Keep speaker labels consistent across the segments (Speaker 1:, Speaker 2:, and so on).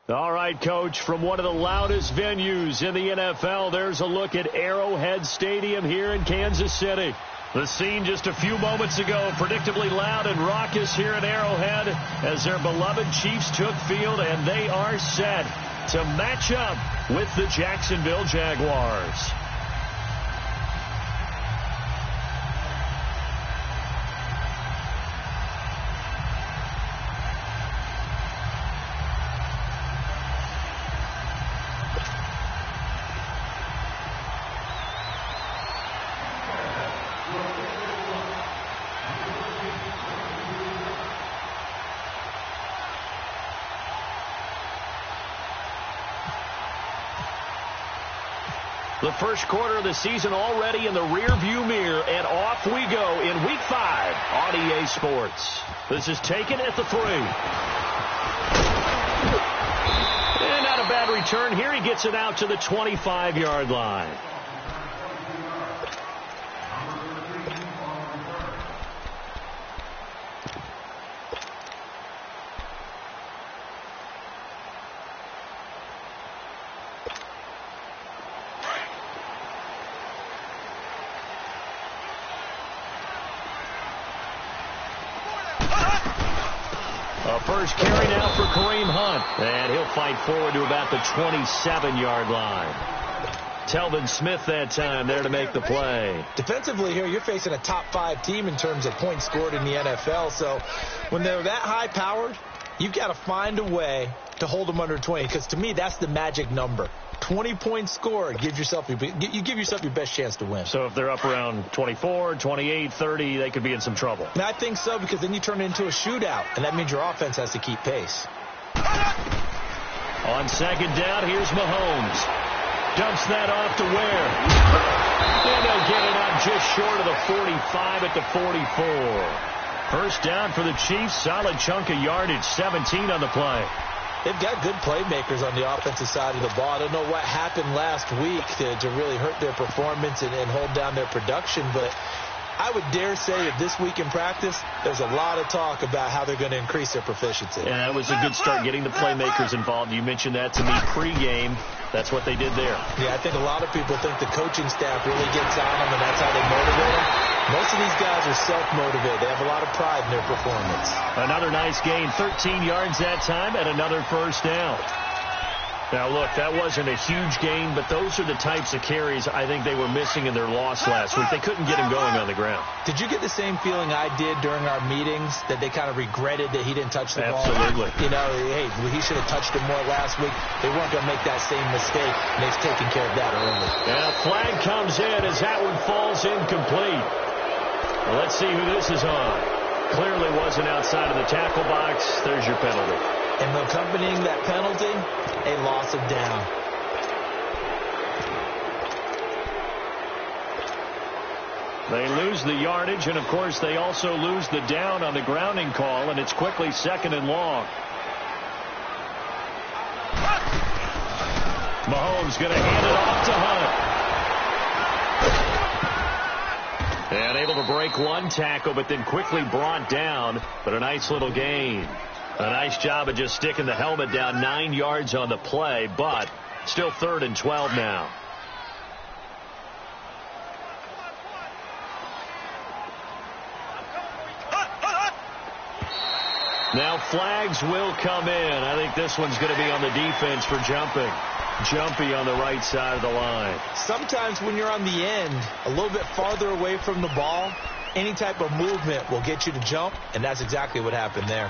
Speaker 1: All right, Coach, from one of the loudest venues in the NFL, there's a look at Arrowhead Stadium here in Kansas City. The scene just a few moments ago, predictably loud and raucous here at Arrowhead as their beloved Chiefs took field, and they are set to match up with the Jacksonville Jaguars. The first quarter of the season already in the rearview mirror, and off we go in Week 5 on EA Sports. This is taken at the 3. And not a bad return here. He gets it out to the 25-yard line. First carry now for Kareem Hunt. And he'll fight forward to about the 27-yard line. Telvin Smith that time there to make the play.
Speaker 2: Defensively here, you're facing a top 5 team in terms of points scored in the NFL. So when they're that high-powered, you've got to find a way to hold them under 20. Because to me, that's the magic number. 20 points scored, you give yourself your best chance to win. So
Speaker 1: if they're up around 24, 28, 30, they could be in some trouble.
Speaker 2: And I think so, because then you turn it into a shootout, and that means your offense has to keep pace.
Speaker 1: On second down, here's Mahomes. Dumps that off to Ware. And they'll get it out just short of the 45 at the 44. First down for the Chiefs. Solid chunk of yardage, 17 on the play.
Speaker 2: They've got good playmakers on the offensive side of the ball. I don't know what happened last week to really hurt their performance and hold down their production, but I would dare say that this week in practice, there's a lot of talk about how they're going to increase their proficiency.
Speaker 1: Yeah, that was a good start, getting the playmakers involved. You mentioned that to me pregame. That's what they did there.
Speaker 2: Yeah, I think a lot of people think the coaching staff really gets on them, and that's how they motivate them. Most of these guys are self-motivated. They have a lot of pride in their performance.
Speaker 1: Another nice gain, 13 yards that time, and another first down. Now, look, that wasn't a huge gain, but those are the types of carries I think they were missing in their loss last week. They couldn't get him going on the ground.
Speaker 2: Did you get the same feeling I did during our meetings, that they kind of regretted that he didn't touch the ball?
Speaker 1: Absolutely.
Speaker 2: You know, hey, he should have touched it more last week. They weren't going to make that same mistake, and they've taken care of that early.
Speaker 1: And a flag comes in as that one falls incomplete. Well, let's see who this is on. Clearly wasn't outside of the tackle box. There's your penalty.
Speaker 2: And accompanying that penalty, a loss of down.
Speaker 1: They lose the yardage, and, of course, they also lose the down on the grounding call, and it's quickly 2nd and long. Mahomes going to hand it off to Hunt. And able to break one tackle, but then quickly brought down, but a nice little gain. A nice job of just sticking the helmet down, 9 yards on the play, but still 3rd and 12 now. Now flags will come in. I think this one's going to be on the defense for jumping. Jumpy on the right side of the line.
Speaker 2: Sometimes when you're on the end, a little bit farther away from the ball, any type of movement will get you to jump, and that's exactly what happened there.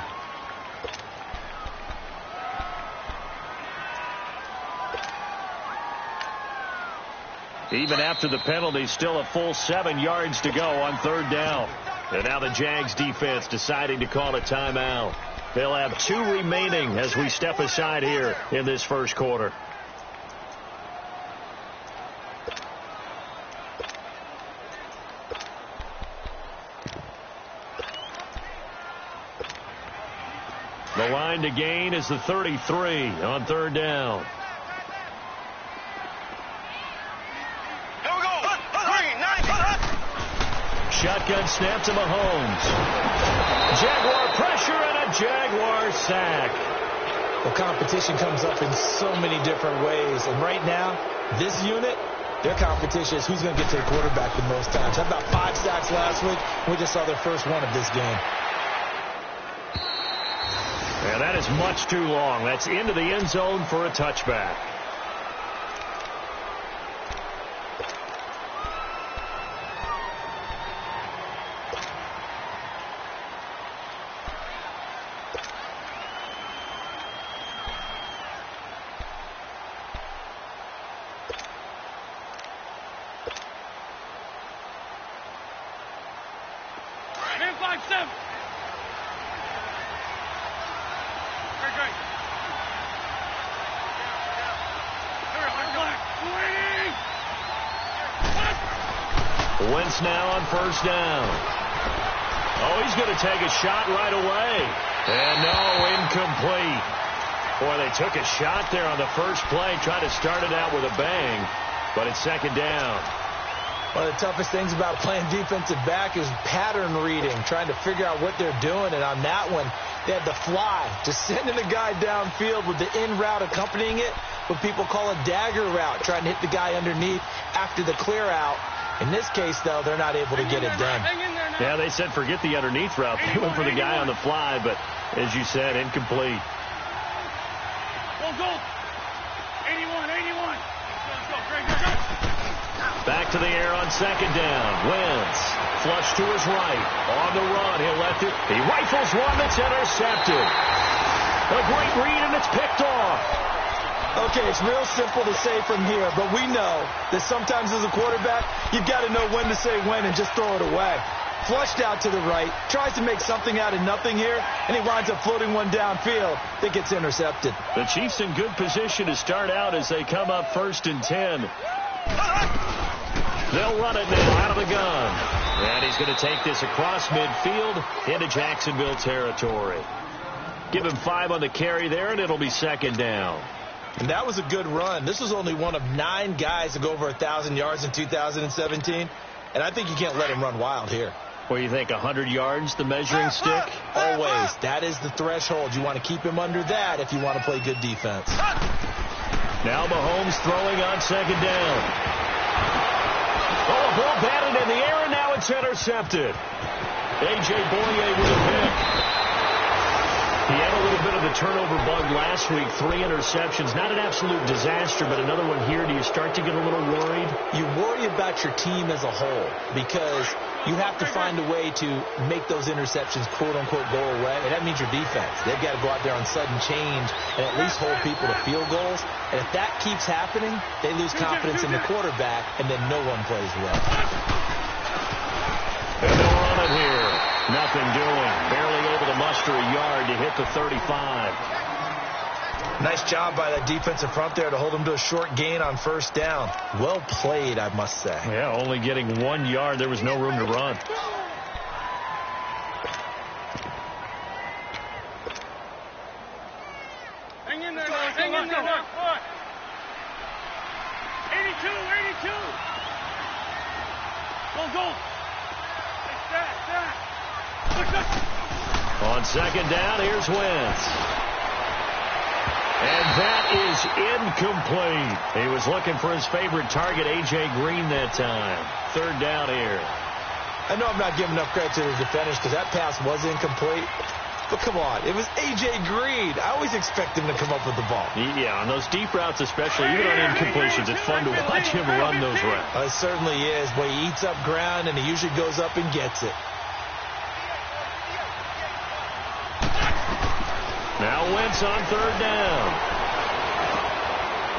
Speaker 1: Even after the penalty, still a full 7 yards to go on 3rd down. And now the Jags defense deciding to call a timeout. They'll have 2 remaining as we step aside here in this first quarter. The line to gain is the 33 on 3rd down. Shotgun snap to Mahomes. Jaguar pressure and a Jaguar sack.
Speaker 2: Well, competition comes up in so many different ways. And right now, this unit, their competition is who's going to get to the quarterback the most times. Had about 5 sacks last week. We just saw their first one of this game.
Speaker 1: Yeah, that is much too long. That's into the end zone for a touchback.
Speaker 2: Wentz
Speaker 1: now on first down. Oh, he's going to take a shot right away. And no, incomplete. Boy, they took a shot there on the first play, tried to start it out with a bang, but it's second down.
Speaker 2: One of the toughest things about playing defensive back is pattern reading, trying to figure out what they're doing. And on that one, they had the fly, just sending the guy downfield with the in route accompanying it, what people call a dagger route, trying to hit the guy underneath after the clear out. In this case, though, they're not able to get it done.
Speaker 1: Yeah, they said forget the underneath route. They went for the guy on the fly, but as you said, incomplete.
Speaker 3: Go. 81.
Speaker 1: Back to the air on second down. Wentz flush to his right. On the run, he'll let it. He rifles one that's intercepted. A great read, and it's picked off.
Speaker 2: Okay, it's real simple to say from here, but we know that sometimes as a quarterback, you've got to know when to say when and just throw it away. Flushed out to the right, tries to make something out of nothing here, and he winds up floating one downfield that gets intercepted.
Speaker 1: The Chiefs in good position to start out as they come up 1st and 10. They'll run it now out of the gun. And he's going to take this across midfield into Jacksonville territory. Give him 5 on the carry there, and it'll be second down.
Speaker 2: And that was a good run. This was only one of 9 guys to go over 1,000 yards in 2017. And I think you can't let him run wild here.
Speaker 1: What do you think, 100 yards, the measuring stick?
Speaker 2: Always. That is the threshold. You want to keep him under that if you want to play good defense.
Speaker 1: Now Mahomes throwing on second down. Oh, a ball batted in the air, and now it's intercepted. A.J. Boye with a pick. He had a little bit of the turnover bug last week, 3 interceptions. Not an absolute disaster, but another one here. Do you start to get a little worried?
Speaker 2: You worry about your team as a whole because you have to find a way to make those interceptions, quote-unquote, go away. And that means your defense. They've got to go out there on sudden change and at least hold people to field goals. And if that keeps happening, they lose confidence in the quarterback, and then no one plays well.
Speaker 1: And they'll run it here. Nothing doing. Barely able to muster a yard to hit the 35.
Speaker 2: Nice job by that defensive front there to hold them to a short gain on first down. Well played, I must say.
Speaker 1: Yeah, only getting 1 yard. There was no room to run.
Speaker 3: Hang in there. 82. Go.
Speaker 1: On second down, here's Wentz. And that is incomplete. He was looking for his favorite target, A.J. Green, that time. Third down here.
Speaker 2: I know I'm not giving enough credit to the defenders because that pass was incomplete. But come on, it was A.J. Green. I always expect him to come up with the ball.
Speaker 1: Yeah, on those deep routes especially, even on incompletions, it's fun to watch him run those routes.
Speaker 2: It certainly is. Boy, he eats up ground, and he usually goes up and gets it.
Speaker 1: Now Wentz on third down.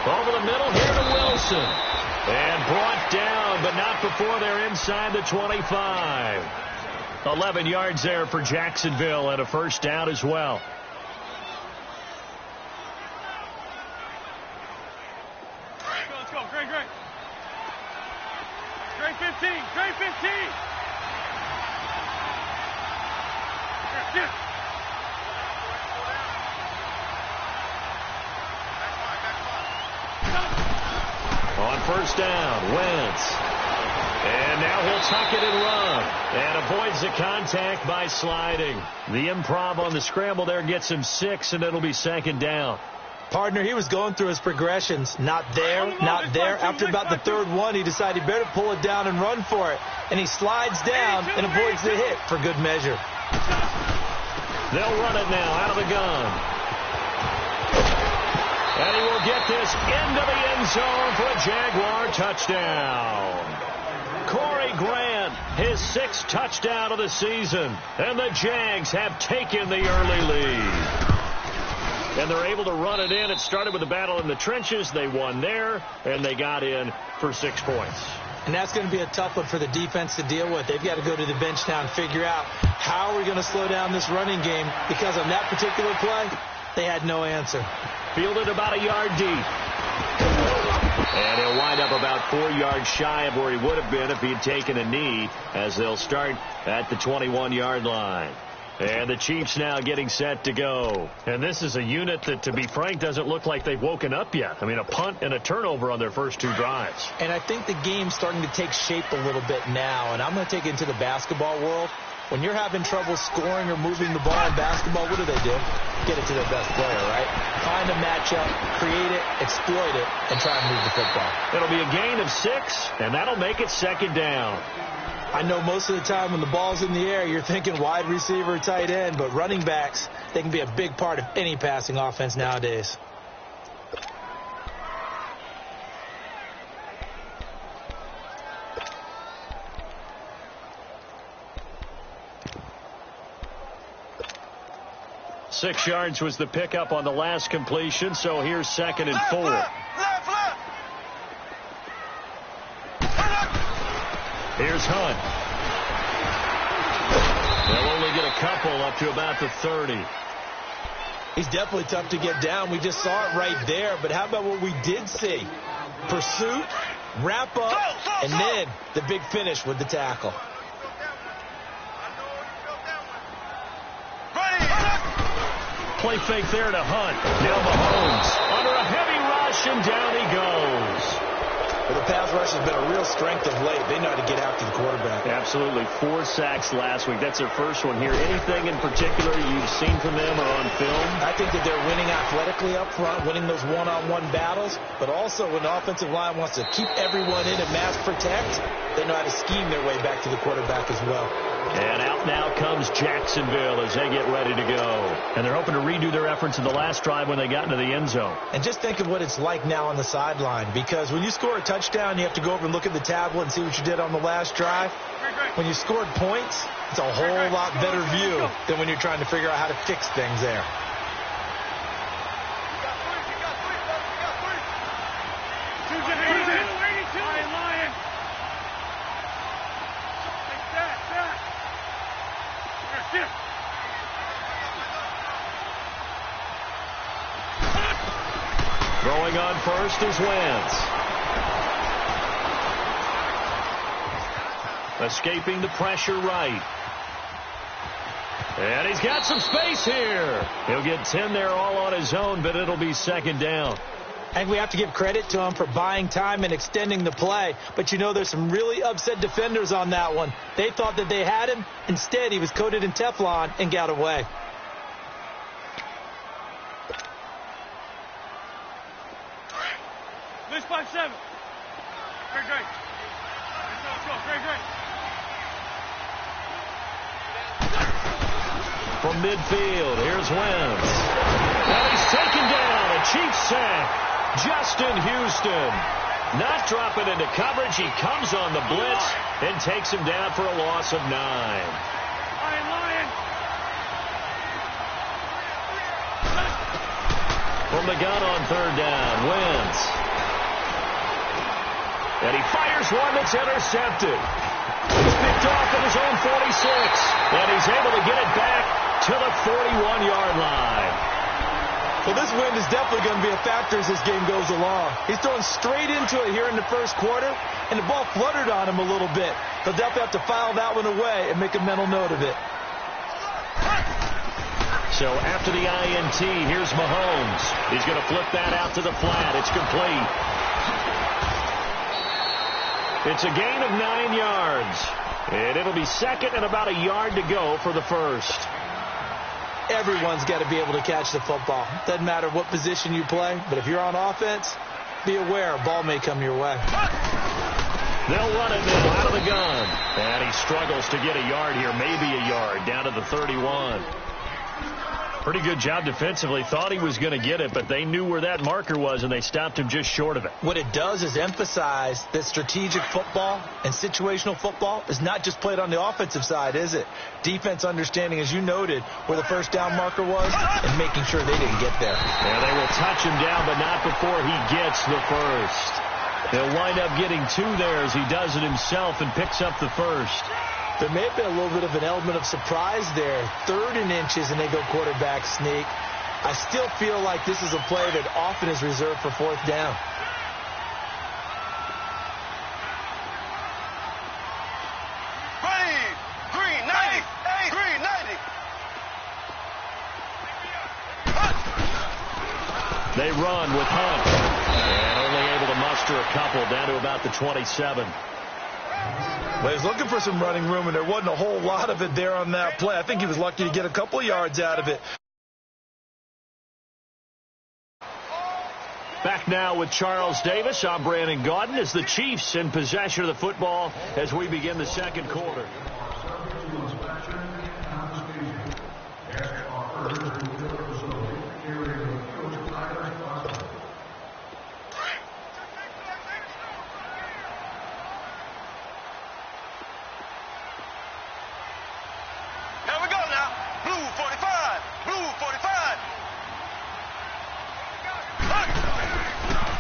Speaker 1: Over the middle here to Wilson. And brought down, but not before they're inside the 25. 11 yards there for Jacksonville and a first down as well.
Speaker 3: Let's go. Great. Great 15. Get.
Speaker 1: On first down, Wentz. And now he'll tuck it and run. And avoids the contact by sliding. The improv on the scramble there gets him 6, and it'll be second down.
Speaker 2: Partner, he was going through his progressions. Not there, not there. After about the third one, he decided he better pull it down and run for it. And he slides down and avoids the hit for good measure.
Speaker 1: They'll run it now out of the gun. And he will get this into the end zone for a Jaguar touchdown. Corey Grant, his 6th touchdown of the season. And the Jags have taken the early lead. And they're able to run it in. It started with a battle in the trenches. They won there, and they got in for 6 points.
Speaker 2: And that's going to be a tough one for the defense to deal with. They've got to go to the bench now and figure out how are we going to slow down this running game, because on that particular play, they had no answer.
Speaker 1: Fielded about a yard deep. And he'll wind up about 4 yards shy of where he would have been if he had taken a knee, as they'll start at the 21-yard line. And the Chiefs now getting set to go. And this is a unit that, to be frank, doesn't look like they've woken up yet. I mean, a punt and a turnover on their first 2 drives.
Speaker 2: And I think the game's starting to take shape a little bit now. And I'm going to take it into the basketball world. When you're having trouble scoring or moving the ball in basketball, what do? Get it to their best player, right? Find a matchup, create it, exploit it, and try and move the football.
Speaker 1: It'll be a gain of 6, and that'll make it second down.
Speaker 2: I know most of the time when the ball's in the air, you're thinking wide receiver, tight end, but running backs, they can be a big part of any passing offense nowadays.
Speaker 1: Six yards was the pickup on the last completion, so here's 2nd and 4. Here's Hunt. They'll only get a couple up to about the 30.
Speaker 2: He's definitely tough to get down. We just saw it right there, but how about what we did see? Pursuit, wrap up, and then the big finish with the tackle.
Speaker 1: Play fake there to Hunt. Now Mahomes under a heavy rush, and down he goes.
Speaker 2: Well, the pass rush has been a real strength of late. They know how to get after the quarterback.
Speaker 1: Absolutely. 4 sacks last week. That's their first one here. Anything in particular you've seen from them or on film?
Speaker 2: I think that they're winning athletically up front, winning those one-on-one battles, but also when the offensive line wants to keep everyone in and mass protect, they know how to scheme their way back to the quarterback as well.
Speaker 1: And out now comes Jacksonville as they get ready to go. And they're hoping to redo their efforts in the last drive when they got into the end zone.
Speaker 2: And just think of what it's like now on the sideline, because when you score a touchdown, you have to go over and look at the tablet and see what you did on the last drive. When you scored points, it's a whole lot better view than when you're trying to figure out how to fix things there.
Speaker 1: Throwing on first is Wentz. Escaping the pressure right. And he's got some space here. He'll get 10 there all on his own, but it'll be second down.
Speaker 2: I think we have to give credit to him for buying time and extending the play. But, you know, there's some really upset defenders on that one. They thought that they had him. Instead, he was coated in Teflon and got away.
Speaker 3: This 5-7. Great. Let's go. Great.
Speaker 1: From midfield, here's Wentz. And he's taken down. A Chiefs sack. Justin Houston not dropping into coverage. He comes on the blitz and takes him down for a loss of 9.
Speaker 3: Lion.
Speaker 1: From the gun on third down, Wentz. And he fires one that's intercepted. He's picked off at his own 46. And he's able to get it back to the 41-yard line.
Speaker 2: Well, this wind is definitely going to be a factor as this game goes along. He's throwing straight into it here in the first quarter, and the ball fluttered on him a little bit. He'll definitely have to file that one away and make a mental note of it.
Speaker 1: So after the INT, here's Mahomes. He's going to flip that out to the flat. It's complete. It's a gain of 9 yards. And it'll be second and about a yard to go for the first.
Speaker 2: Everyone's got to be able to catch the football. Doesn't matter what position you play, but if you're on offense, be aware a ball may come your way.
Speaker 1: They'll run it now out of the gun. And he struggles to get a yard here, maybe a yard, down to the 31. Pretty good job defensively. Thought he was going to get it, but they knew where that marker was, and they stopped him just short of it.
Speaker 2: What it does is emphasize that strategic football and situational football is not just played on the offensive side, is it? Defense understanding, as you noted, where the first down marker was and making sure they didn't get there.
Speaker 1: And they will touch him down, but not before he gets the first. He'll wind up getting 2 there as he does it himself and picks up the first.
Speaker 2: There may have been a little bit of an element of surprise there. 3rd and inches, and they go quarterback sneak. I still feel like this is a play that often is reserved for 4th down.
Speaker 3: Green 90. Green 90.
Speaker 1: They run with Hunt. And only able to muster a couple down to about the 27.
Speaker 2: Well, he was looking for some running room, and there wasn't a whole lot of it there on that play. I think he was lucky to get a couple of yards out of it.
Speaker 1: Back now with Charles Davis. I'm Brandon Gaudin as the Chiefs in possession of the football as we begin the second quarter.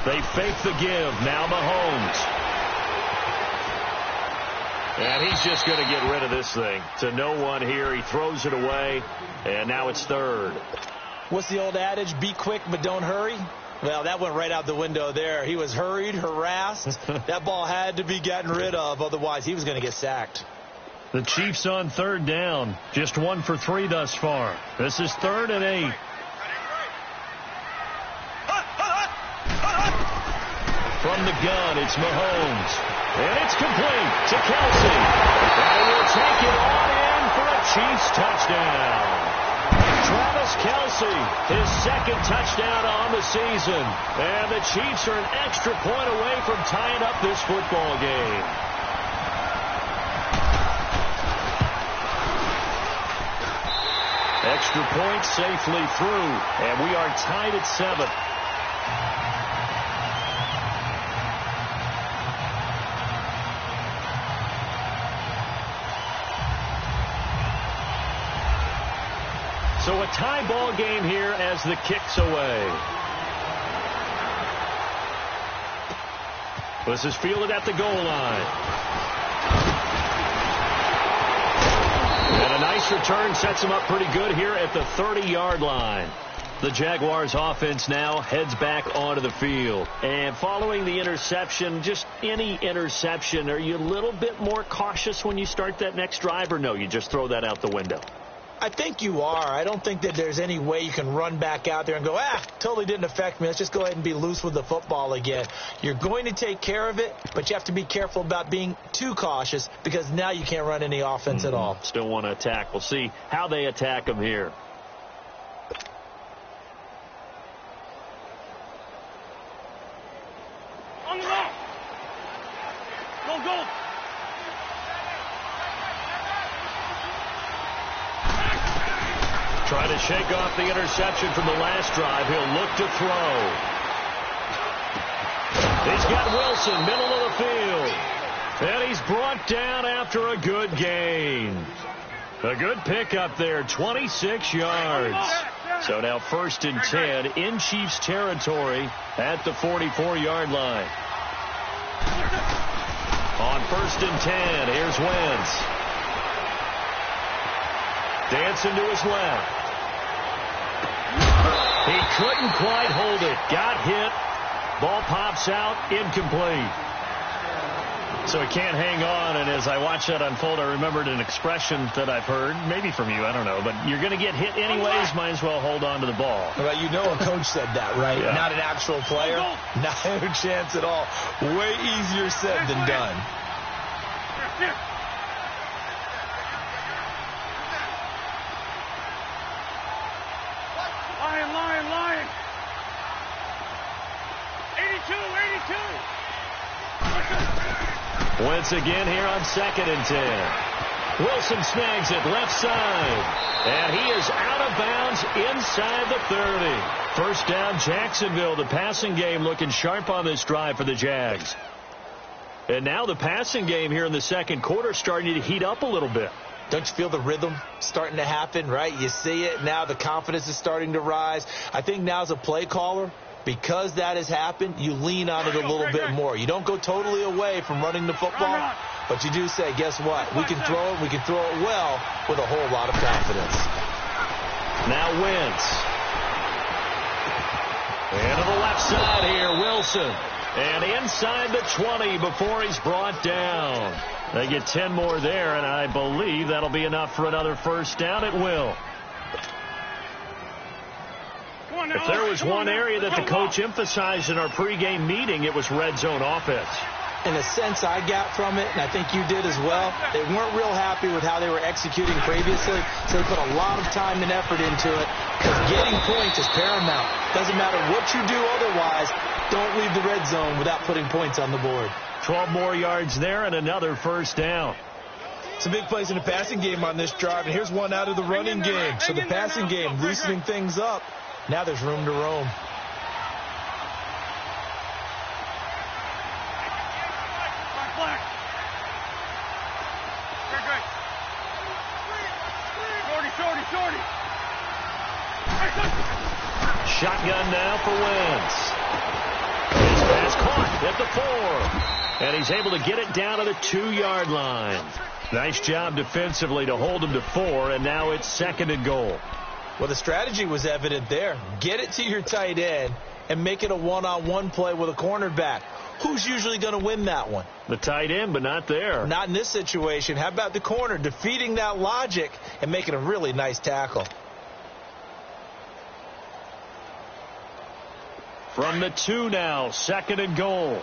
Speaker 1: They fake the give. Now Mahomes. And he's just going to get rid of this thing. To no one here. He throws it away. And now it's 3rd.
Speaker 2: What's the old adage? Be quick, but don't hurry. Well, that went right out the window there. He was hurried, harassed. That ball had to be gotten rid of. Otherwise, he was going to get sacked.
Speaker 1: The Chiefs on 3rd down. Just 1 for 3 thus far. This is 3rd and 8. From the gun, it's Mahomes. And it's complete to Kelsey. And he will take it on in for a Chiefs touchdown. Travis Kelsey, his 2nd touchdown on the season. And the Chiefs are an extra point away from tying up this football game. Extra point safely through. And we are tied at 7. So a tie ball game here as the kick's away. This is fielded at the goal line. And a nice return sets him up pretty good here at the 30-yard line. The Jaguars offense now heads back onto the field. And following the interception, just any interception, are you a little bit more cautious when you start that next drive, or no, you just throw that out the window?
Speaker 2: I think you are. I don't think that there's any way you can run back out there and go, totally didn't affect me. Let's just go ahead and be loose with the football again. You're going to take care of it, but you have to be careful about being too cautious because now you can't run any offense at all.
Speaker 1: Still want to attack. We'll see how they attack them here.
Speaker 3: On the ball. Go.
Speaker 1: Trying to shake off the interception from the last drive. He'll look to throw. He's got Wilson, middle of the field. And he's brought down after a good gain. A good pickup there, 26 yards. So now 1st and 10 in Chiefs territory at the 44-yard line. On 1st and 10, here's Wentz. Dancing to his left. He couldn't quite hold it. Got hit. Ball pops out. Incomplete. So he can't hang on. And as I watch that unfold, I remembered an expression that I've heard, maybe from you, I don't know, but you're going to get hit anyways, might as well hold on to the ball.
Speaker 2: Well, you know a coach said that, right?
Speaker 1: Yeah.
Speaker 2: Not an actual player. Not a chance at all. Way easier said than done.
Speaker 1: Once again here on 2nd and 10. Wilson snags it left side. And he is out of bounds inside the 30. First down, Jacksonville. The passing game looking sharp on this drive for the Jags. And now the passing game here in the second quarter starting to heat up a little bit.
Speaker 2: Don't you feel the rhythm starting to happen, right? You see it. Now the confidence is starting to rise. I think now as a play caller, because that has happened, you lean on it a little bit more. You don't go totally away from running the football, but you do say, guess what? We can throw it. We can throw it well with a whole lot of confidence.
Speaker 1: Now Wentz. And to the left side here, Wilson. And inside the 20 before he's brought down. They get 10 more there, and I believe that'll be enough for another first down. It will. If there was one area that the coach emphasized in our pregame meeting, it was red zone offense.
Speaker 2: In a sense I got from it, and I think you did as well, they weren't real happy with how they were executing previously, so they put a lot of time and effort into it, because getting points is paramount. Doesn't matter what you do otherwise, don't leave the red zone without putting points on the board.
Speaker 1: 12 more yards there and another first down.
Speaker 2: Some big plays in the passing game on this drive, and here's one out of the running game. So the passing game loosening things up. Now there's room to roam.
Speaker 1: Shotgun now for Wentz. His pass caught at the 4. And he's able to get it down to the 2-yard line. Nice job defensively to hold him to 4, and now it's 2nd and goal.
Speaker 2: Well, the strategy was evident there. Get it to your tight end and make it a one-on-one play with a cornerback. Who's usually going to win that one?
Speaker 1: The tight end, but not there.
Speaker 2: Not in this situation. How about the corner defeating that logic and making a really nice tackle?
Speaker 1: From the 2 now, 2nd and goal.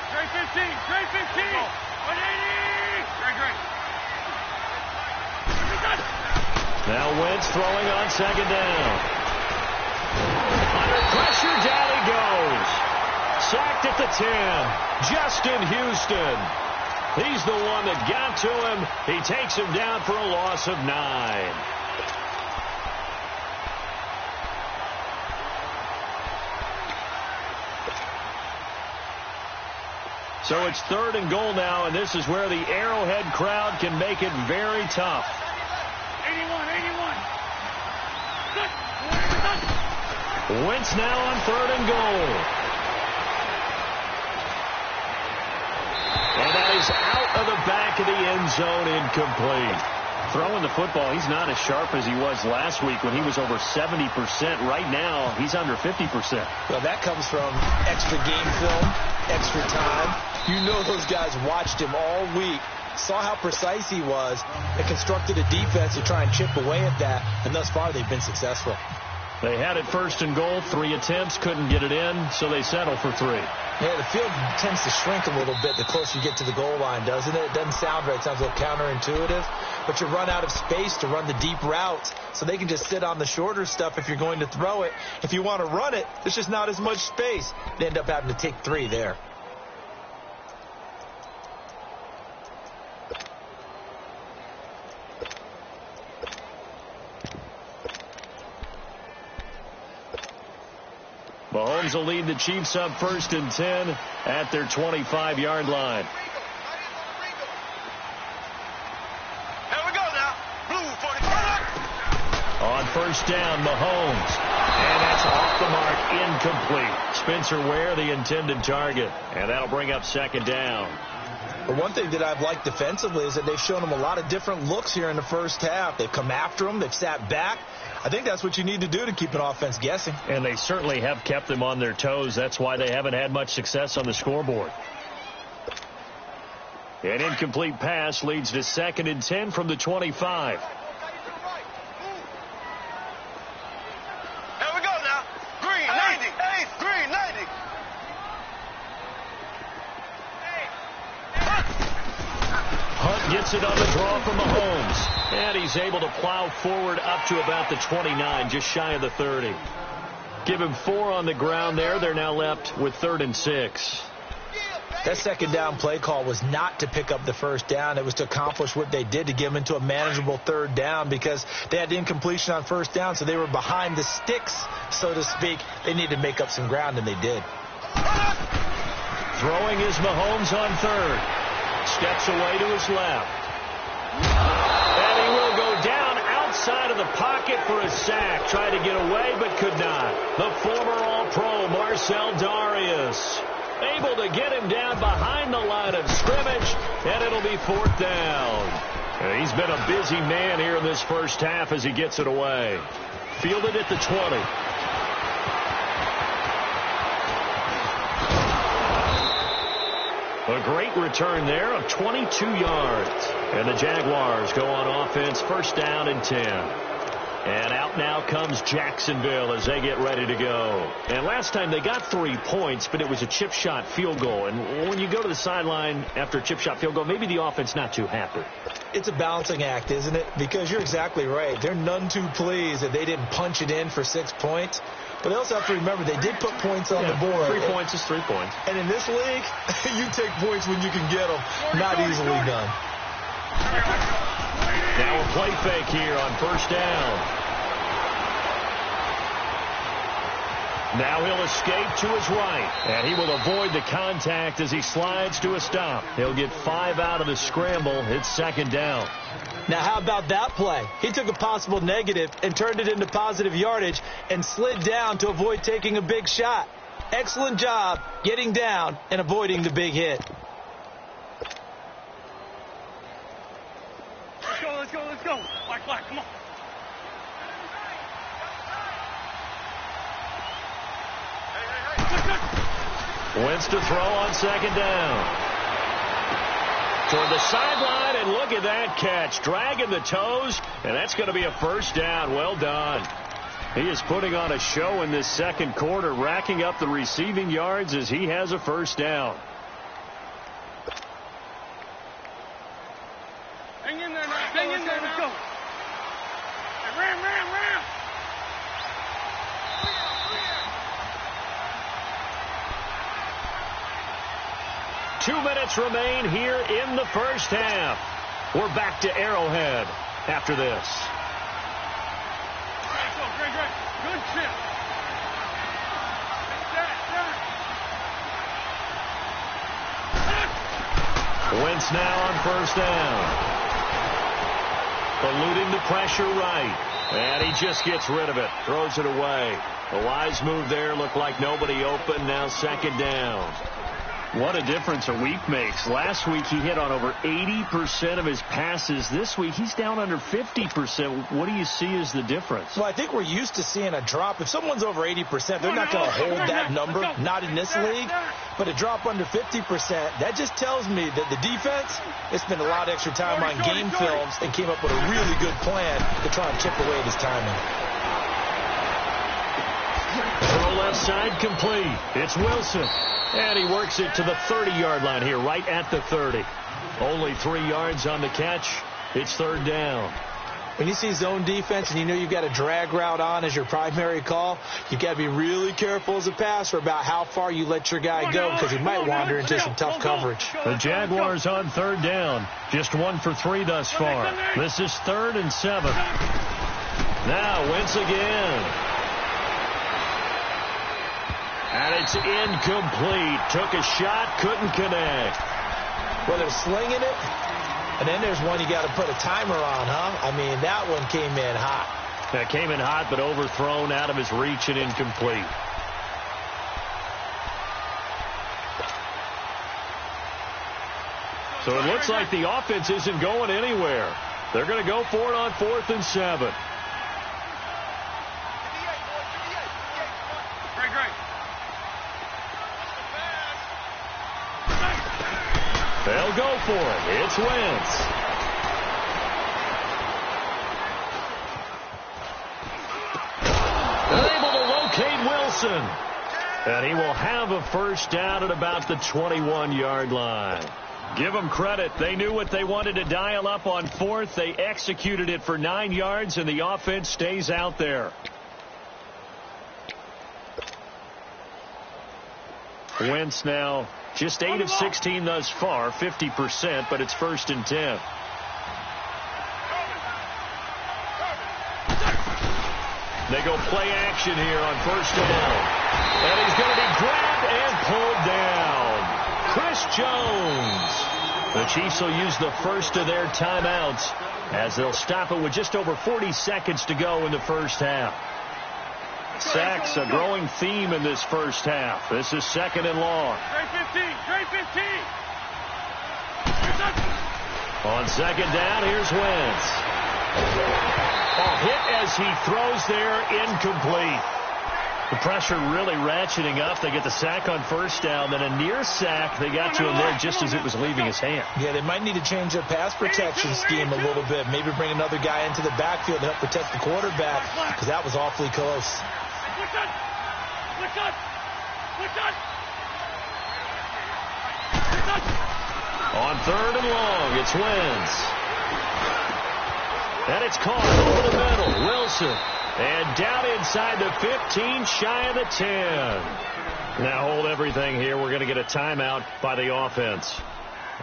Speaker 3: Great 15, great 15. 180. Great.
Speaker 1: Now Wentz throwing on 2nd down. Under pressure, down he goes. Sacked at the 10. Justin Houston. He's the one that got to him. He takes him down for a loss of 9. So it's 3rd and goal now, and this is where the Arrowhead crowd can make it very tough.
Speaker 3: 81.
Speaker 1: Wentz now on 3rd and goal. And that is out of the back of the end zone, incomplete. Throwing the football, he's not as sharp as he was last week when he was over 70%. Right now, he's under 50%.
Speaker 2: Well, that comes from extra game film, extra time. You know those guys watched him all week, saw how precise he was, and constructed a defense to try and chip away at that, and thus far they've been successful.
Speaker 1: They had it 1st and goal, 3 attempts, couldn't get it in, so they settle for 3.
Speaker 2: Yeah, the field tends to shrink a little bit the closer you get to the goal line, doesn't it? It doesn't sound right. It sounds a little counterintuitive. But you run out of space to run the deep routes, so they can just sit on the shorter stuff if you're going to throw it. If you want to run it, there's just not as much space. They end up having to take 3 there.
Speaker 1: Mahomes will lead the Chiefs up 1st and 10 at their 25-yard line.
Speaker 3: Here we go now. Blue 40.
Speaker 1: On 1st down, Mahomes. And that's off the mark, incomplete. Spencer Ware, the intended target. And that'll bring up 2nd down.
Speaker 2: But one thing that I've liked defensively is that they've shown him a lot of different looks here in the first half. They've come after him. They've sat back. I think that's what you need to do to keep an offense guessing.
Speaker 1: And they certainly have kept them on their toes. That's why they haven't had much success on the scoreboard. An incomplete pass leads to 2nd and 10 from the 25.
Speaker 3: Here we go now. Green 90. Green 90.
Speaker 1: Hunt gets it on the draw from Mahomes. And he's able to plow forward up to about the 29, just shy of the 30. Give him 4 on the ground there. They're now left with 3rd and 6.
Speaker 2: That second down play call was not to pick up the first down. It was to accomplish what they did, to get them into a manageable 3rd down, because they had incompletion on first down, so they were behind the sticks, so to speak. They needed to make up some ground, and they did.
Speaker 1: Throwing is Mahomes on 3rd. Steps away to his left. And he will go down outside of the pocket for a sack. Tried to get away, but could not. The former All-Pro, Marcel Darius, able to get him down behind the line of scrimmage, and it'll be 4th down. And he's been a busy man here in this first half as he gets it away. Fielded at the 20. A great return there of 22 yards. And the Jaguars go on offense, 1st down and 10. And out now comes Jacksonville as they get ready to go. And last time they got 3 points, but it was a chip shot field goal. And when you go to the sideline after a chip shot field goal, maybe the offense not too happy.
Speaker 2: It's a balancing act, isn't it? Because you're exactly right. They're none too pleased that they didn't punch it in for 6 points. But they also have to remember they did put points on the board.
Speaker 1: 3 points is 3 points.
Speaker 2: And in this league, you take points when you can get them. Not easily done.
Speaker 1: Now a play fake here on 1st down. Now he'll escape to his right, and he will avoid the contact as he slides to a stop. He'll get 5 out of the scramble. It's 2nd down.
Speaker 2: Now, how about that play? He took a possible negative and turned it into positive yardage and slid down to avoid taking a big shot. Excellent job getting down and avoiding the big hit.
Speaker 3: Let's go, let's go, let's go. Black, come on.
Speaker 1: Wentz to throw on 2nd down. Toward the sideline, and look at that catch. Dragging the toes, and that's going to be a 1st down. Well done. He is putting on a show in this 2nd quarter, racking up the receiving yards as he has a 1st down.
Speaker 3: Hang in there now. Hang in there. Let's go. Hey, ram.
Speaker 1: 2 minutes remain here in the first half. We're back to Arrowhead after this.
Speaker 3: Great. Good chip.
Speaker 1: Wentz now on 1st down. Eluding the pressure right. And he just gets rid of it. Throws it away. A wise move there. Looked like nobody open. Now 2nd down. What a difference a week makes. Last week he hit on over 80% of his passes. This week he's down under 50%. What do you see as the difference?
Speaker 2: Well, I think we're used to seeing a drop. If someone's over 80%, they're not going to hold that number. Not in this league. But a drop under 50%, that just tells me that the defense has spent a lot of extra time on game films and came up with a really good plan to try and chip away at his timing.
Speaker 1: Throw left side complete. It's Wilson. And he works it to the 30-yard line here, right at the 30. Only 3 yards on the catch. It's 3rd down.
Speaker 2: When you see zone defense and you know you've got a drag route on as your primary call, you've got to be really careful as a passer about how far you let your guy go, because he might wander into some tough coverage.
Speaker 1: The Jaguars on 3rd down. Just 1 for 3 thus far. This is 3rd and 7. Now Wentz again. And it's incomplete. Took a shot, couldn't connect.
Speaker 2: Well, they're slinging it, and then there's one you got to put a timer on, huh? I mean, that one came in hot.
Speaker 1: That came in hot, but overthrown, out of his reach, and incomplete. So it looks like the offense isn't going anywhere. They're going to go for it on 4th and 7. They'll go for it. It's Wentz. Able to locate Wilson. And he will have a 1st down at about the 21-yard line. Give them credit. They knew what they wanted to dial up on 4th. They executed it for 9 yards, and the offense stays out there. Wentz now just 8 of 16 thus far, 50%, but it's 1st and 10. They go play action here on 1st down. And he's going to be grabbed and pulled down. Chris Jones. The Chiefs will use the first of their timeouts as they'll stop it with just over 40 seconds to go in the first half. Sacks, a growing theme in this first half. This is 2nd and long.
Speaker 3: Trade 15. Trade 15.
Speaker 1: On 2nd down, here's Wentz. A hit as he throws there, incomplete. The pressure really ratcheting up. They get the sack on 1st down, then a near sack. They got to him there just as it was leaving his hand.
Speaker 2: Yeah, they might need to change their pass protection scheme a little bit. Maybe bring another guy into the backfield to help protect the quarterback, because that was awfully close.
Speaker 1: On 3rd and long, it's Wentz. And it's caught over the middle. Wilson. And down inside the 15, shy of the 10. Now hold everything here. We're going to get a timeout by the offense,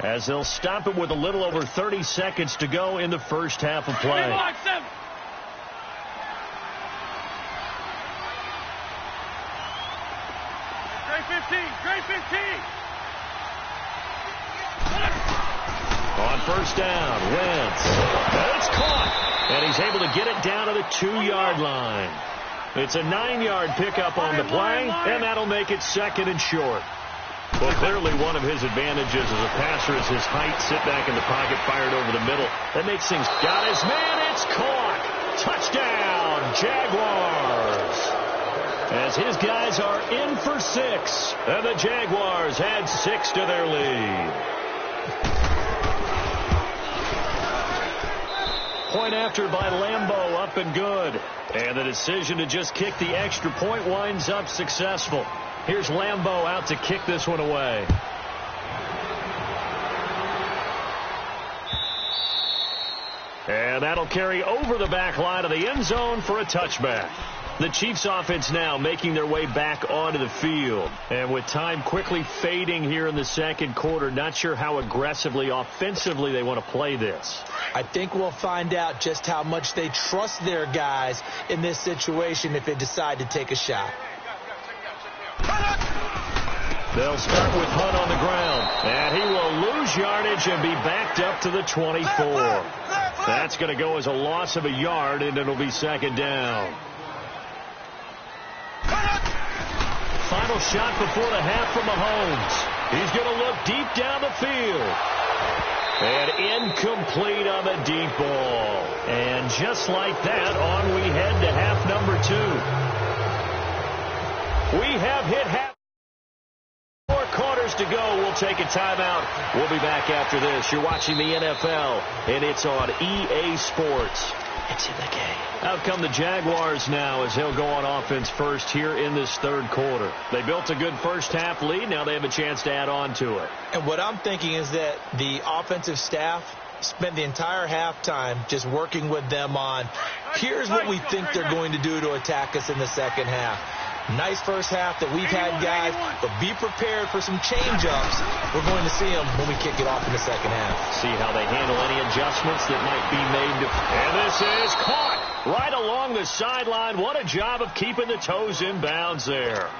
Speaker 1: as they'll stop it with a little over 30 seconds to go in the first half of play.
Speaker 3: Trade 15. Trade 15.
Speaker 1: On 1st down, Wentz. And it's caught. And he's able to get it down to the 2-yard line. It's a 9-yard pickup on the play, and that'll make it 2nd and short. Well, clearly one of his advantages as a passer is his height. Sit back in the pocket, fired over the middle. That makes things. Got his man. It's caught. Touchdown, Jaguars. As his guys are in for 6, and the Jaguars add 6 to their lead. Point after by Lambeau, up and good. And the decision to just kick the extra point winds up successful. Here's Lambeau out to kick this one away. And that'll carry over the back line of the end zone for a touchback. The Chiefs offense now making their way back onto the field. And with time quickly fading here in the 2nd quarter, not sure how aggressively, offensively they want to play this.
Speaker 2: I think we'll find out just how much they trust their guys in this situation if they decide to take a shot.
Speaker 1: They'll start with Hunt on the ground. And he will lose yardage and be backed up to the 24. That's going to go as a loss of a yard, and it'll be 2nd down. Final shot before the half from Mahomes. He's going to look deep down the field. And incomplete on the deep ball. And just like that, on we head to half number 2. We have hit half. 4 quarters to go. We'll take a timeout. We'll be back after this. You're watching the NFL, and it's on EA Sports. It's in the game. Out come the Jaguars now as they'll go on offense first here in this 3rd quarter. They built a good first half lead. Now they have a chance to add on to it.
Speaker 2: And what I'm thinking is that the offensive staff spent the entire halftime just working with them on, here's what we think they're going to do to attack us in the 2nd half. Nice first half that we've had, guys, but be prepared for some change-ups. We're going to see them when we kick it off in the 2nd half.
Speaker 1: See how they handle any adjustments that might be made. And this is caught right along the sideline. What a job of keeping the toes in bounds there.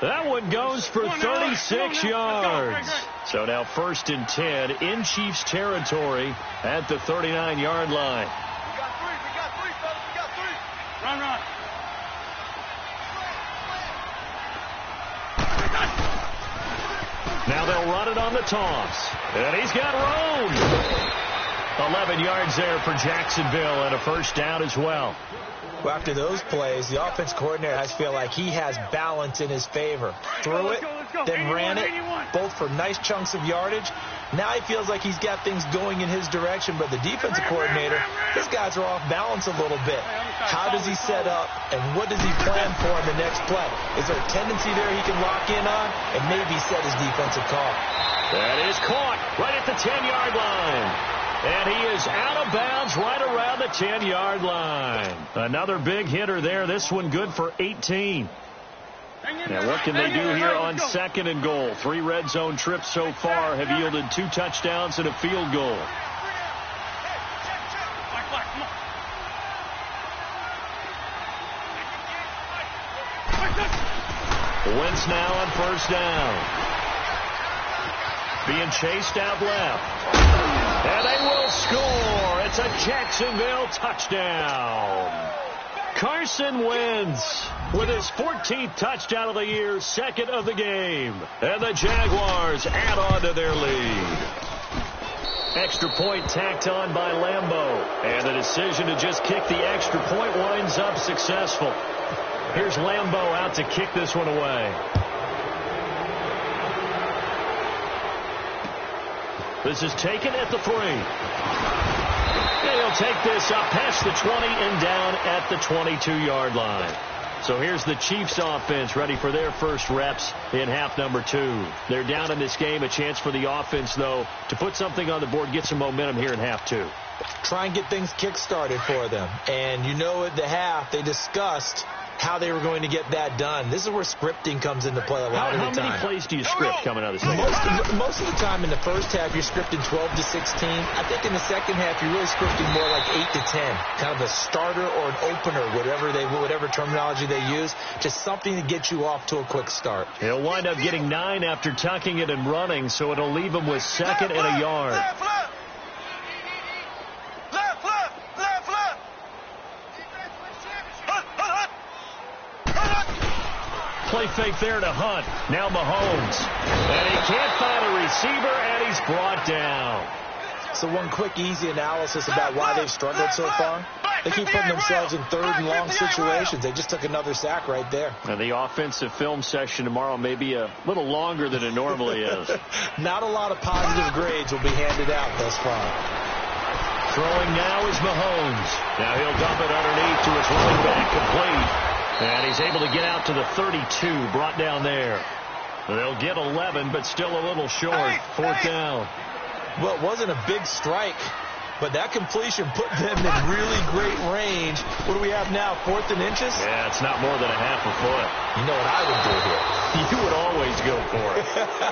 Speaker 1: That one goes for 36 yards. So now 1st and 10 in Chiefs territory at the 39-yard line.
Speaker 3: We got 3, fellas. We got 3. Run.
Speaker 1: Now they'll run it on the toss. And he's got room. 11 yards there for Jacksonville and a 1st down as well.
Speaker 2: Well, after those plays, the offense coordinator has to feel like he has balance in his favor. Threw it, then ran it, both for nice chunks of yardage. Now he feels like he's got things going in his direction, but the defensive coordinator, his guys are off balance a little bit. How does he set up, and what does he plan for in the next play? Is there a tendency there he can lock in on and maybe set his defensive call?
Speaker 1: That is caught right at the 10-yard line. And he is out of bounds right around the 10-yard line. Another big hitter there. This one good for 18. Now, what can they do here on 2nd and goal? 3 red zone trips so far have yielded 2 touchdowns and a field goal. Wentz now on 1st down. Being chased out left. And they will score. It's a Jacksonville touchdown. Carson Wentz with his 14th touchdown of the year, 2nd of the game. And the Jaguars add on to their lead. Extra point tacked on by Lambeau. And the decision to just kick the extra point winds up successful. Here's Lambeau out to kick this one away. This is taken at the 3. And he'll take this up past the 20 and down at the 22-yard line. So here's the Chiefs offense ready for their first reps in half number 2. They're down in this game. A chance for the offense, though, to put something on the board, get some momentum here in half 2.
Speaker 2: Try and get things kick-started for them. And you know at the half they discussed how they were going to get that done. This is where scripting comes into play a lot of the time.
Speaker 1: How many plays do you script coming out of this thing?
Speaker 2: Most of the time in the first half, you're scripting 12 to 16. I think in the second half, you're really scripting more like 8 to 10. Kind of a starter or an opener, whatever terminology they use. Just something to get you off to a quick start.
Speaker 1: He'll wind up getting 9 after tucking it and running, so it'll leave him with 2nd and a yard. Play fake there to Hunt. Now Mahomes. And he can't find a receiver, and he's brought down.
Speaker 2: So one quick, easy analysis about why they've struggled so far. They keep putting themselves in 3rd and long situations. They just took another sack right there.
Speaker 1: And the offensive film session tomorrow may be a little longer than it normally is.
Speaker 2: Not a lot of positive grades will be handed out thus far.
Speaker 1: Throwing now is Mahomes. Now he'll dump it underneath to his running back, complete. And he's able to get out to the 32, brought down there. They'll get 11, but still a little short. 4th down.
Speaker 2: Well, it wasn't a big strike, but that completion put them in really great range. What do we have now, 4th and inches?
Speaker 1: Yeah, it's not more than a half a foot.
Speaker 2: You know what I would do here?
Speaker 1: You would always go for it.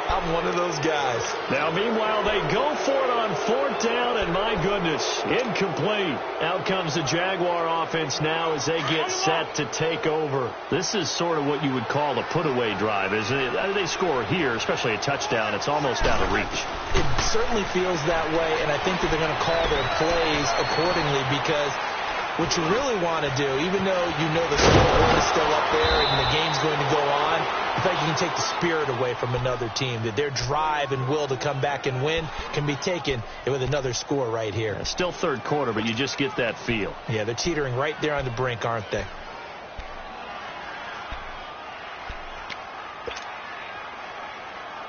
Speaker 2: I'm one of those guys.
Speaker 1: Now, meanwhile, they go for it on 4th down, and my goodness, incomplete. Out comes the Jaguar offense now as they get set to take over. This is sort of what you would call a put-away drive, isn't it? They score here, especially a touchdown. It's almost out of reach.
Speaker 2: It certainly feels that way, and I think that they're going to call their plays accordingly because what you really want to do, even though you know the scoreboard is still up there and the game's going to go on, I think you can take the spirit away from another team, that their drive and will to come back and win can be taken with another score right here.
Speaker 1: Yeah, still 3rd quarter, but you just get that feel.
Speaker 2: Yeah, they're teetering right there on the brink, aren't they?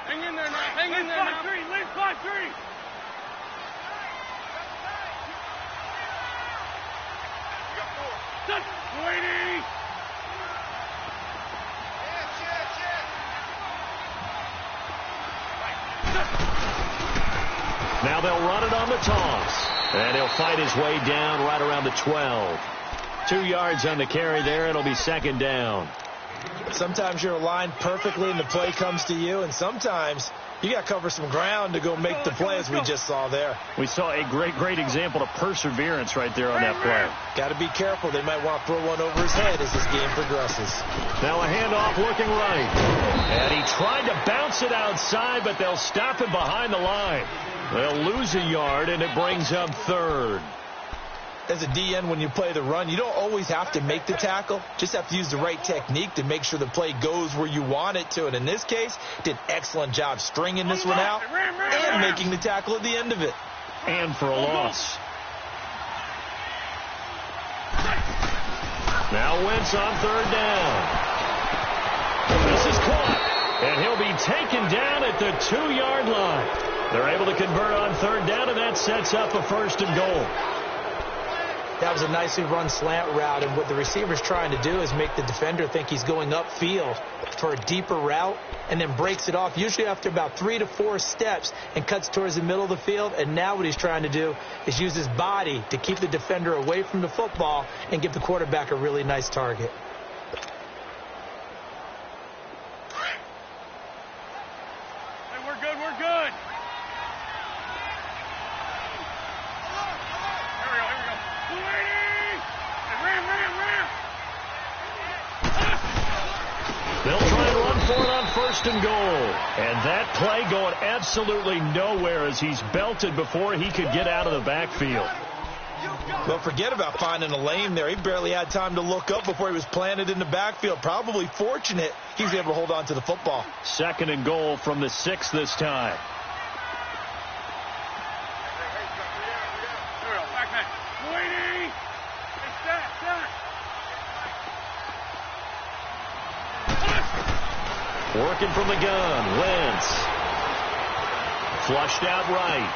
Speaker 3: Hang in there now. Hang in there now. Leave 5-3. Waiting.
Speaker 1: Now they'll run it on the toss. And he'll fight his way down right around the 12. 2 yards on the carry there. It'll be 2nd down.
Speaker 2: Sometimes you're aligned perfectly and the play comes to you, and sometimes you got to cover some ground to go make the play, as we just saw there.
Speaker 1: We saw a great example of perseverance right there on that play.
Speaker 2: Got to be careful. They might want to throw one over his head as this game progresses.
Speaker 1: Now a handoff looking right. And he tried to bounce it outside, but they'll stop him behind the line. They'll lose a yard, and it brings up 3rd.
Speaker 2: As a DN, when you play the run, you don't always have to make the tackle. Just have to use the right technique to make sure the play goes where you want it to. And in this case, did an excellent job stringing this one out and making the tackle at the end of it.
Speaker 1: And for a loss. Now Wentz on 3rd down. This is caught. And he'll be taken down at the 2-yard line. They're able to convert on 3rd down, and that sets up a 1st and goal.
Speaker 2: That was a nicely run slant route, and what the receiver's trying to do is make the defender think he's going upfield for a deeper route and then breaks it off, usually after about 3 to 4 steps, and cuts towards the middle of the field. And now what he's trying to do is use his body to keep the defender away from the football and give the quarterback a really nice target.
Speaker 3: good, we're good. Here we go. 280! Ram.
Speaker 1: They'll try and run for it on 1st and goal. And that play going absolutely nowhere as he's belted before he could get out of the backfield.
Speaker 2: Well, forget about finding a lane there. He barely had time to look up before he was planted in the backfield. Probably fortunate he was able to hold on to the football.
Speaker 1: 2nd and goal from the 6 this time.
Speaker 3: Here we go. Back man. 280! Hey, stack.
Speaker 1: Working from the gun. Wentz. Flushed out right.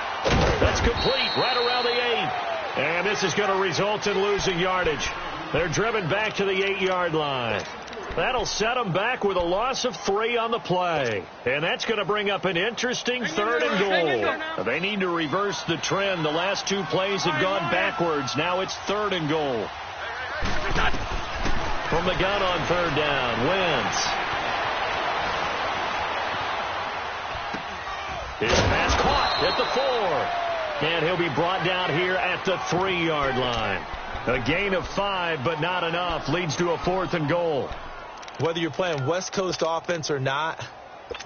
Speaker 1: That's complete right around the 8. And this is going to result in losing yardage. They're driven back to the 8-yard line. That'll set them back with a loss of 3 on the play. And that's going to bring up an interesting 3rd and goal. They need to reverse the trend. The last 2 plays have gone backwards. Now it's 3rd and goal. From the gun on 3rd down. Wentz. His pass caught at the 4. And he'll be brought down here at the 3-yard line. A gain of 5, but not enough. Leads to a 4th and goal.
Speaker 2: Whether you're playing West Coast offense or not,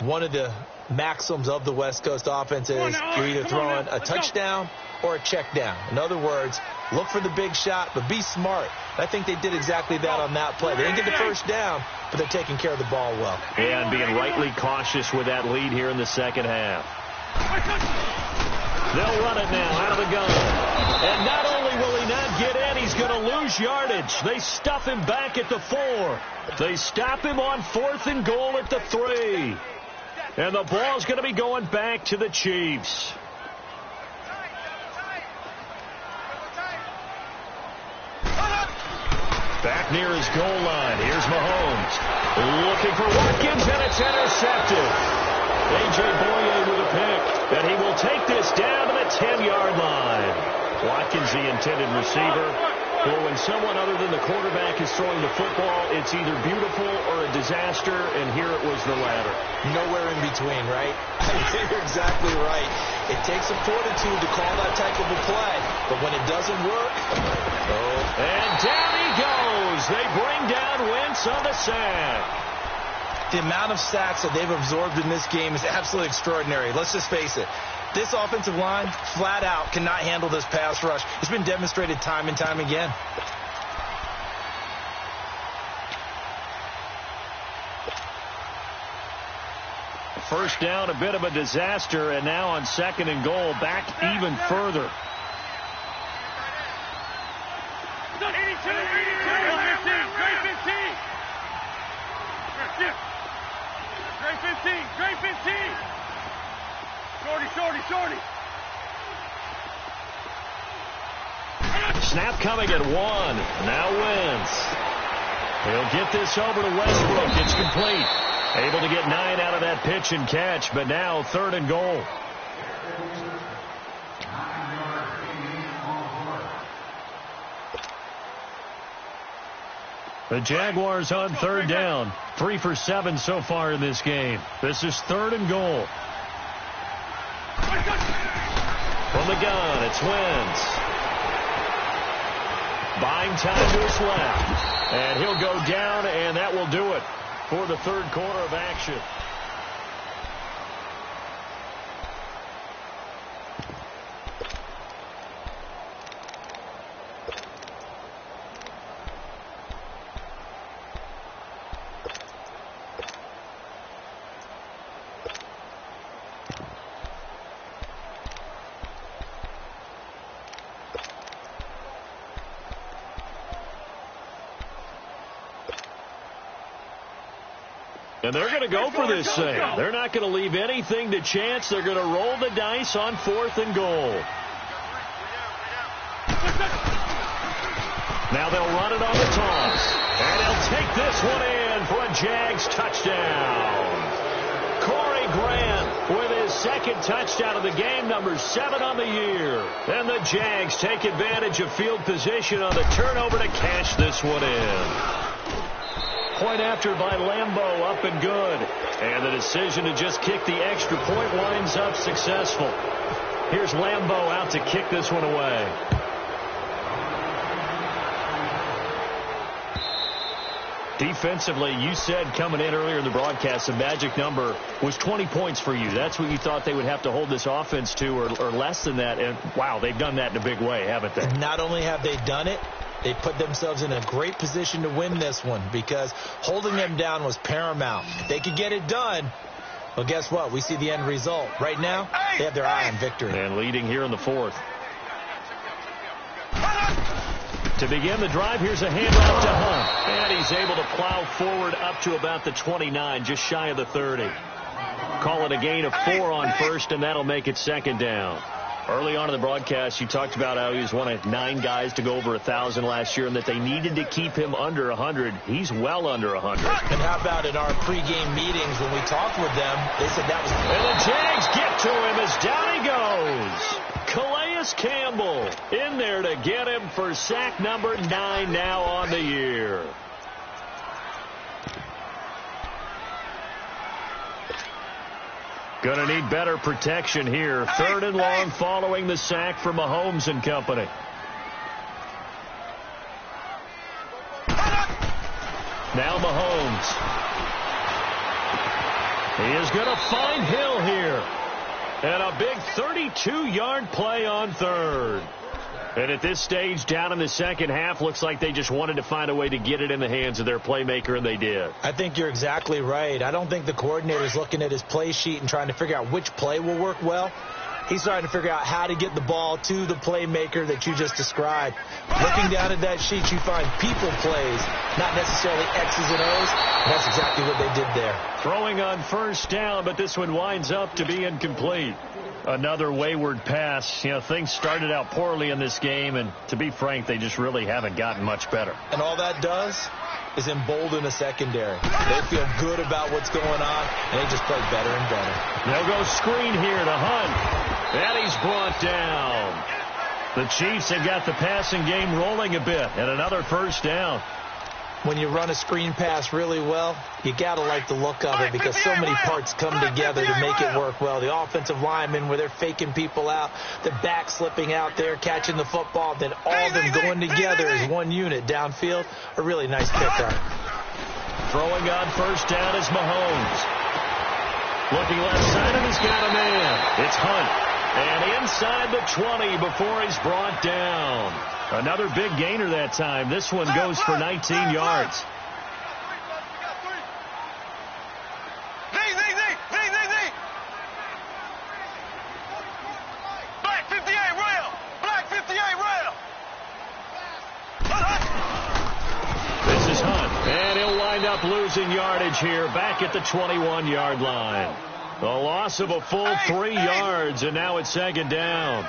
Speaker 2: one of the maxims of the West Coast offense is you're either throwing a touchdown or a check down. In other words, look for the big shot, but be smart. I think they did exactly that on that play. They didn't get the first down, but they're taking care of the ball well.
Speaker 1: And being rightly cautious with that lead here in the second half. They'll run it now out of the gun. And not only will he not get in, he's going to lose yardage. They stuff him back at the 4. They stop him on 4th and goal at the 3. And the ball's going to be going back to the Chiefs. Back near his goal line. Here's Mahomes. Looking for Watkins, and it's intercepted. A.J. Boye with a pick, and he will take this down to the 10-yard line. Watkins, the intended receiver. Well, when someone other than the quarterback is throwing the football, it's either beautiful or a disaster, and here it was the latter.
Speaker 2: Nowhere in between, right? You're exactly right. It takes some fortitude to call that type of a play, but when it doesn't work,
Speaker 1: and down he goes. They bring down Wentz on the sack.
Speaker 2: The amount of sacks that they've absorbed in this game is absolutely extraordinary. Let's just face it. This offensive line, flat out, cannot handle this pass rush. It's been demonstrated time and time again.
Speaker 1: First down, a bit of a disaster, and now on 2nd and goal, back even further.
Speaker 3: 82, 15. Great 15. Shorty.
Speaker 1: Snap coming at 1. Now Wentz. He'll get this over to Westbrook. It's complete. Able to get 9 out of that pitch and catch, but now 3rd and goal. The Jaguars on 3rd down. 3 for 7 so far in this game. This is 3rd and goal. From the gun, it's Wentz. Buying time to his left. And he'll go down, and that will do it for the 3rd quarter of action. And they're going to go for this thing. They're not going to leave anything to chance. They're going to roll the dice on 4th and goal. Now they'll run it on the toss. And he'll take this one in for a Jags touchdown. Corey Grant with his 2nd touchdown of the game, number 7 on the year. And the Jags take advantage of field position on the turnover to cash this one in. point after by Lambeau, up and good. And the decision to just kick the extra point winds up successful. Here's Lambeau out to kick this one away. Defensively, you said coming in earlier in the broadcast, the magic number was 20 points for you. That's what you thought they would have to hold this offense to, or less than that. And, wow, they've done that in a big way, haven't they?
Speaker 2: Not only have they done it, they put themselves in a great position to win this one because holding them down was paramount. If they could get it done, well, guess what? We see the end result. Right now, they have their eye on victory.
Speaker 1: And leading here in the fourth. To begin the drive, here's a handoff to Hunt. And he's able to plow forward up to about the 29, just shy of the 30. Call it a gain of 4 on first, and that'll make it second down. Early on in the broadcast, you talked about how he was one of 9 guys to go over 1,000 last year and that they needed to keep him under 100. He's well under 100.
Speaker 2: And how about in our pregame meetings when we talked with them, they said that was...
Speaker 1: And the Jags get to him as down he goes. Calais Campbell in there to get him for sack number 9 now on the year. Going to need better protection here. 3rd and long following the sack from Mahomes and company. Now Mahomes. He is going to find Hill here. And a big 32-yard play on 3rd. And at this stage, down in the second half, looks like they just wanted to find a way to get it in the hands of their playmaker, and they did.
Speaker 2: I think you're exactly right. I don't think the coordinator's looking at his play sheet and trying to figure out which play will work well. He's trying to figure out how to get the ball to the playmaker that you just described. Looking down at that sheet, you find people plays, not necessarily X's and O's. And that's exactly what they did there.
Speaker 1: Throwing on first down, but this one winds up to be incomplete. Another wayward pass. You know, things started out poorly in this game, and to be frank, they just really haven't gotten much better.
Speaker 2: And all that does is embolden a secondary. They feel good about what's going on, and they just play better and better.
Speaker 1: They'll go screen here to Hunt. And he's brought down. The Chiefs have got the passing game rolling a bit, and another first down.
Speaker 2: When you run a screen pass really well, you got to like the look of it because so many parts come together to make it work well. The offensive linemen, where they're faking people out, the back slipping out there, catching the football, then all of them going together as one unit downfield. A really nice pickup.
Speaker 1: Throwing on first down is Mahomes. Looking left side, and he's got a man. It's Hunt. And inside the 20 before he's brought down. Another big gainer that time. This one goes for 19 yards.
Speaker 3: Black 58 rail. Black 58 rail.
Speaker 1: This is Hunt. And he'll wind up losing yardage here back at the 21-yard line. The loss of a full 3 yards, and now it's second down.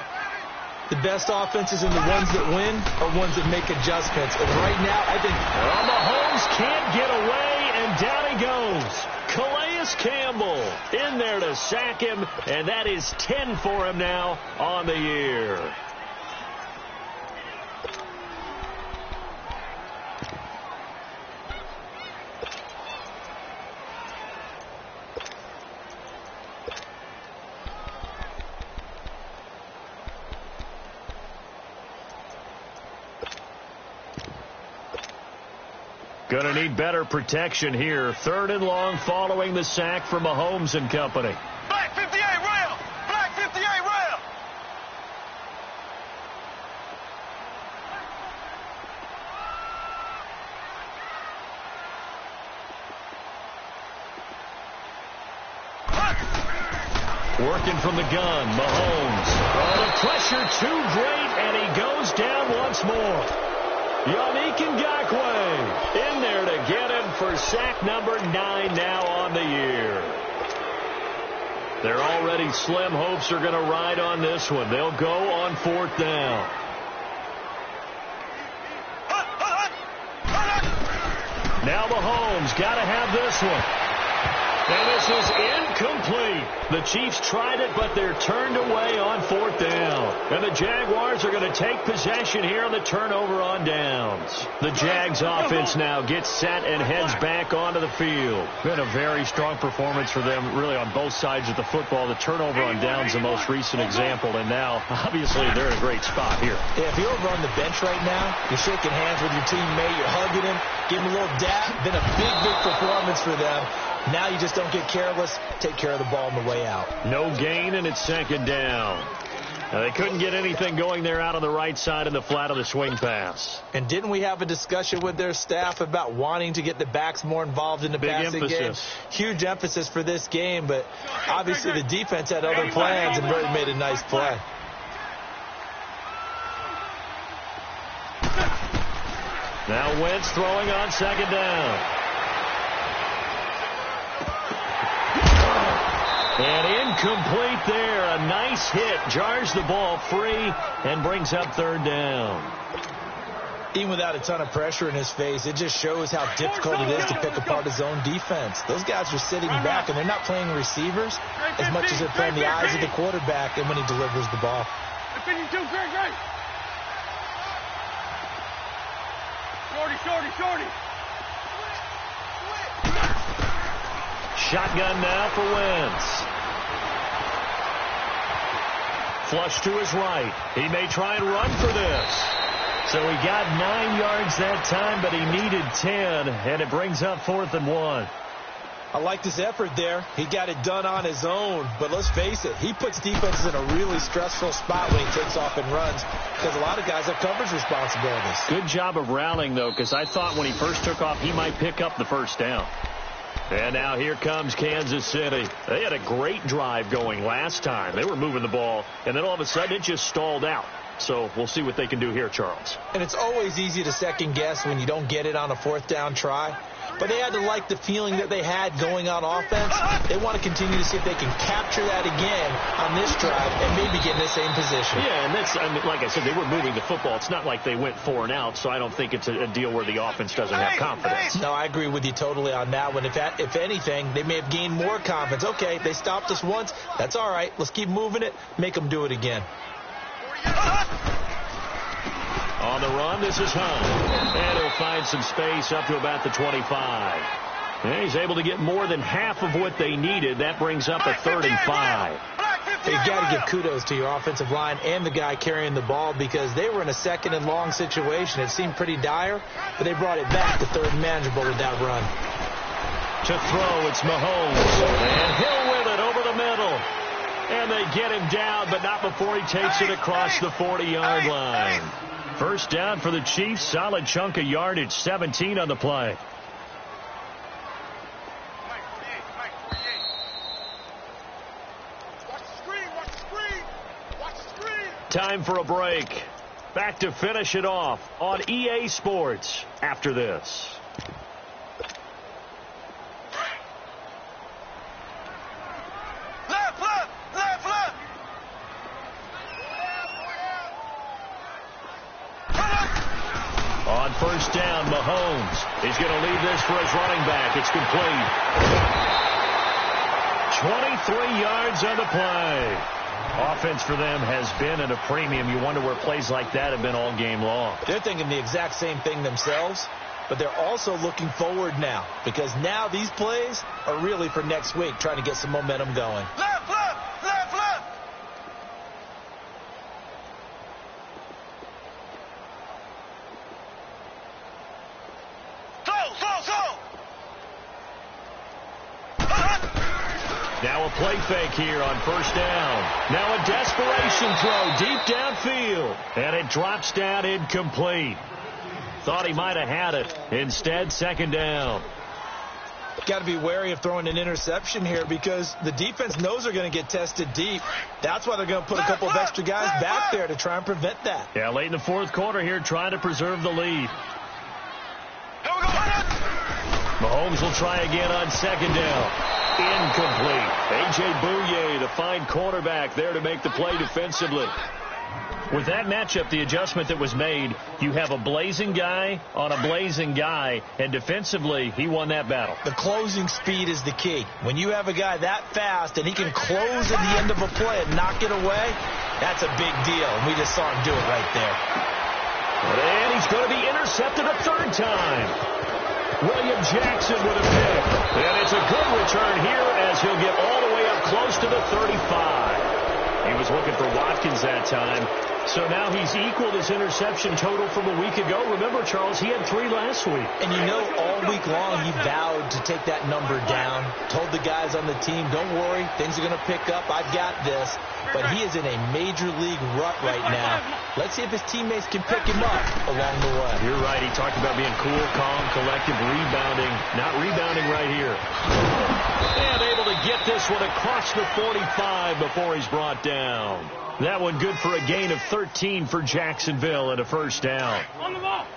Speaker 2: The best offenses and the ones that win are ones that make adjustments. And right now, I think...
Speaker 1: Well, Mahomes can't get away, and down he goes. Calais Campbell in there to sack him, and that is 10 for him now on the year. Going to need better protection here. 3rd and long following the sack from Mahomes and company.
Speaker 3: Black 58 rail. Black 58 rail.
Speaker 1: Working from the gun, Mahomes. Oh, the pressure too great, and he goes down once more. Yannick Ngakoue in there to get him for sack number 9 now on the year. They're already slim hopes are going to ride on this one. They'll go on 4th down. Now Mahomes got to have this one. And this is incomplete. The Chiefs tried it, but they're turned away on 4th down. down. And the Jaguars are going to take possession here on the turnover on downs. The Jags offense now gets set and heads back onto the field. Been a very strong performance for them, really, on both sides of the football. The turnover on downs, the most recent example, and now, obviously, they're in a great spot here.
Speaker 2: Yeah, if you're over on the bench right now, you're shaking hands with your teammate, you're hugging him, giving him a little dap. Been a big, big performance for them. Now you just don't get careless. Take care of the ball on the way out.
Speaker 1: No gain, and it's second down. Now, they couldn't get anything going there out on the right side in the flat of the swing pass.
Speaker 2: And didn't we have a discussion with their staff about wanting to get the backs more involved in the passing game? Huge emphasis for this game, but obviously the defense had other plans and really made a nice play.
Speaker 1: Now Wentz throwing on second down. And incomplete there. A nice hit. Jars the ball free and brings up third down.
Speaker 2: Even without a ton of pressure in his face, it just shows how difficult it is to pick apart his own defense. Those guys are sitting back, and they're not playing receivers as much as they're playing the eyes of the quarterback and when he delivers the ball.
Speaker 3: Shorty.
Speaker 1: Shotgun now for Wentz. Flush to his right. He may try and run for this. So he got 9 yards that time, but he needed 10, and it brings up 4th and 1.
Speaker 2: I like this effort there. He got it done on his own, but let's face it, he puts defenses in a really stressful spot when he takes off and runs because a lot of guys have coverage responsibilities.
Speaker 1: Good job of rallying, though, because I thought when he first took off, he might pick up the first down. And now here comes Kansas City. They had a great drive going last time. They were moving the ball, and then all of a sudden it just stalled out. So we'll see what they can do here, Charles.
Speaker 2: And it's always easy to second guess when you don't get it on a 4th down try. But they had to like the feeling that they had going on offense. They want to continue to see if they can capture that again on this drive and maybe get in the same position.
Speaker 1: Yeah, and that's, I mean, like I said, they were moving the football. It's not like they went 4 and out, so I don't think it's a deal where the offense doesn't have confidence.
Speaker 2: No, I agree with you totally on that one. If anything, they may have gained more confidence. Okay, they stopped us once. That's all right. Let's keep moving it. Make them do it again.
Speaker 1: On the run, this is Hunt. And he'll find some space up to about the 25. And he's able to get more than half of what they needed. That brings up a 3rd and 5.
Speaker 2: You've got to give kudos to your offensive line and the guy carrying the ball because they were in a 2nd and long situation. It seemed pretty dire, but they brought it back to 3rd and manageable with that run.
Speaker 1: To throw, it's Mahomes. And Hill with it over the middle. And they get him down, but not before he takes it across the 40-yard line. First down for the Chiefs. Solid chunk of yardage. 17 on the play. Time for a break. Back to finish it off on EA Sports after this. On first down, Mahomes is going to leave this for his running back. It's complete. 23 yards on the play. Offense for them has been at a premium. You wonder where plays like that have been all game long.
Speaker 2: They're thinking the exact same thing themselves, but they're also looking forward now because now these plays are really for next week, trying to get some momentum going.
Speaker 3: Left.
Speaker 1: Now a play fake here on first down. Now a desperation throw deep downfield. And it drops down incomplete. Thought he might have had it. Instead, second down.
Speaker 2: Got to be wary of throwing an interception here because the defense knows they're going to get tested deep. That's why they're going to put a couple of extra guys back there to try and prevent that.
Speaker 1: Yeah, late in the 4th quarter here, trying to preserve the lead. Mahomes will try again on second down. Incomplete. A.J. Bouye, the fine cornerback, there to make the play defensively. With that matchup, the adjustment that was made, you have a blazing guy on a blazing guy, and defensively, he won that battle.
Speaker 2: The closing speed is the key. When you have a guy that fast and he can close at the end of a play and knock it away, That's a big deal, and we just saw him do it right there.
Speaker 1: And he's going to be intercepted a third time. William Jackson with a pick. And it's a good return here as he'll get all the way up close to the 35. He was looking for Watkins that time. So now he's equaled his interception total from a week ago. Remember, Charles, he had 3 last week.
Speaker 2: And you know, all week long he vowed to take that number down. Told the guys on the team, don't worry, things are going to pick up. I've got this. But he is in a major league rut right now. Let's see if his teammates can pick him up along the way.
Speaker 1: You're right. He talked about being cool, calm, collective, rebounding. Not rebounding right here. And able to get this one across the 45 before he's brought down. That one good for a gain of 13 for Jacksonville and a first down.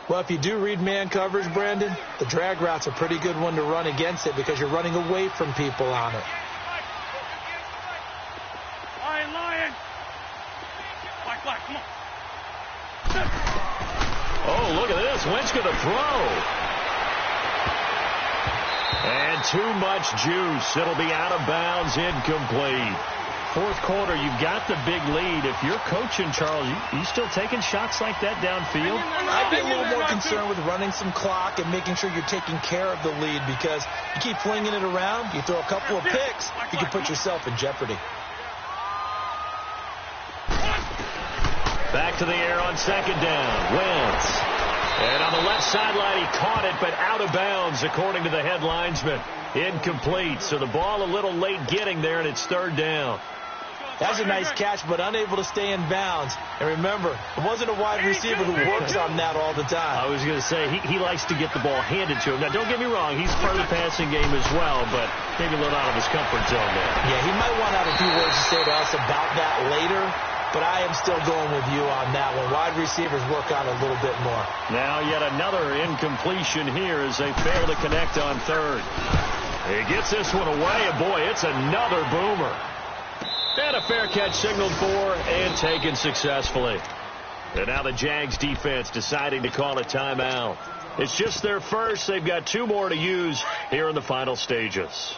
Speaker 2: Well, if you do read man coverage, Brandon, the drag route's a pretty good one to run against it because you're running away from people on it.
Speaker 3: Lion. Black, come on.
Speaker 1: Oh, look at this. Wentz going to throw. And too much juice. It'll be out of bounds, incomplete. Fourth quarter, you've got the big lead. If you're coaching, Charles, you still taking shots like that downfield?
Speaker 2: I'd be a little more concerned with running some clock and making sure you're taking care of the lead because you keep flinging it around, you throw a couple of picks, you can put yourself in jeopardy.
Speaker 1: Back to the air on second down. Wentz. And on the left sideline, he caught it, but out of bounds, according to the head linesman. Incomplete. So the ball a little late getting there, and it's third down.
Speaker 2: That's a nice catch, but unable to stay in bounds. And remember, it wasn't a wide receiver who works on that all the time.
Speaker 1: I was going to say, he likes to get the ball handed to him. Now, don't get me wrong, he's part of the passing game as well, but maybe a little out of his comfort zone there.
Speaker 2: Yeah, he might want to have a few words to say to us about that later, but I am still going with you on that one. Wide receivers work on a little bit more.
Speaker 1: Now yet another incompletion here as they fail to connect on third. He gets this one away, and boy, it's another boomer. And a fair catch signaled for and taken successfully. And now the Jags defense deciding to call a timeout. It's just their first. They've got 2 more to use here in the final stages.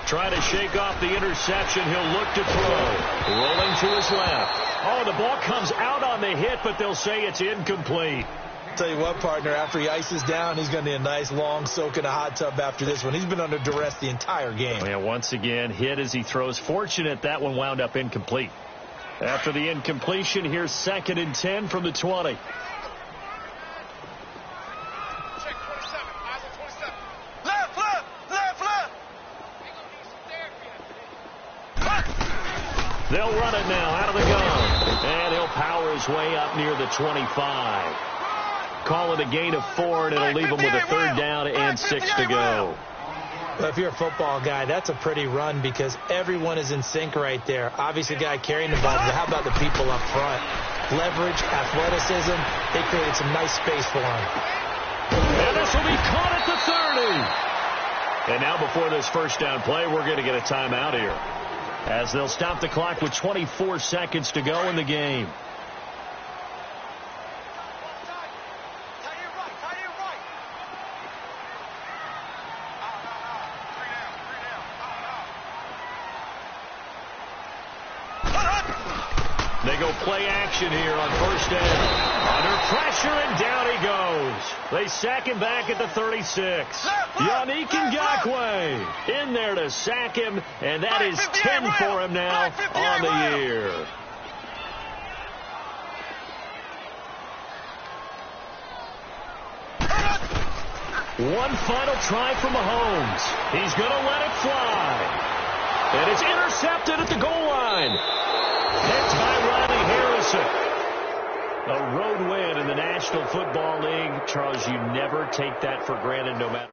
Speaker 1: Trying to shake off the interception. He'll look to throw. Rolling to his left. Oh, the ball comes out on the hit, but they'll say it's incomplete.
Speaker 2: Tell you what, partner, after he ices down, he's going to need a nice long soak in a hot tub after this one. He's been under duress the entire game.
Speaker 1: Yeah, once again, hit as he throws. Fortunate that one wound up incomplete. After the incompletion, here's 2nd and 10 from the 20. They'll run it now out of the gun. And he'll power his way up near the 25. Call it a gain of 4, and it'll leave him with a third down and 6 to go.
Speaker 2: Well, if you're a football guy, that's a pretty run because everyone is in sync right there. Obviously, guy carrying the ball, but how about the people up front? Leverage, athleticism, they created some nice space for him.
Speaker 1: And this will be caught at the 30. And now before this first down play, we're going to get a timeout here, as they'll stop the clock with 24 seconds to go in the game. They go play action here on first down. Under pressure, and down he goes. They sack him back at the 36. Yannick Ngakoue in there to sack him, and that is 10 for him now on the year. One final try from Mahomes. He's going to let it fly. And it's intercepted at the goal line. Picked by Riley Harrison. A road win in the National Football League. Charles, you never take that for granted no matter.